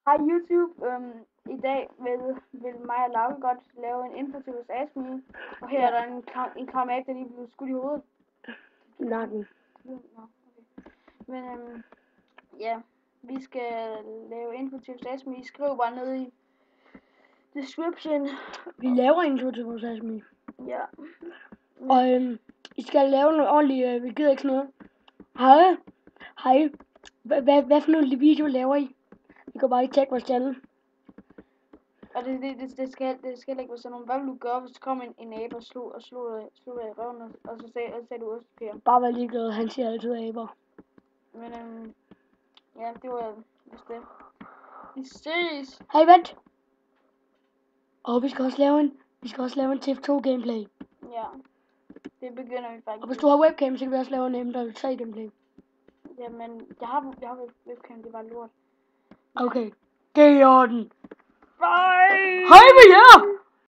Hej YouTube, i dag vil mig og Lauke godt lave en info til vores Ask-Me, og her er der en kammerat, der lige blev skudt i hovedet. Nakken. Nå, okay. Men ja, vi skal lave info til vores Ask-Me. Skriv bare ned i description. Vi laver info til vores Ask-Me. Ja. Og I skal lave noget ordentligt, vi gider ikke sådan noget. Hej. Hvad for nogle video laver I? I kan bare ikke tjekke vores channel. Og det skal ikke være sådan nogle. Hvad vil du gøre, hvis der kommer en abe og slog dig i røven, og så sagde du ostepære? Bare vær ligeglad, han siger altid aber. Men ja, det var vist det. Vi ses! Hej, vent! Og vi skal også lave en TF2 gameplay. Ja, det begynder vi faktisk. Og hvis du har webcam, så kan vi også lave en M3 gameplay. Jamen, jeg har webcam, det var lort. Okay, det er i orden. Bye! Hej med jer!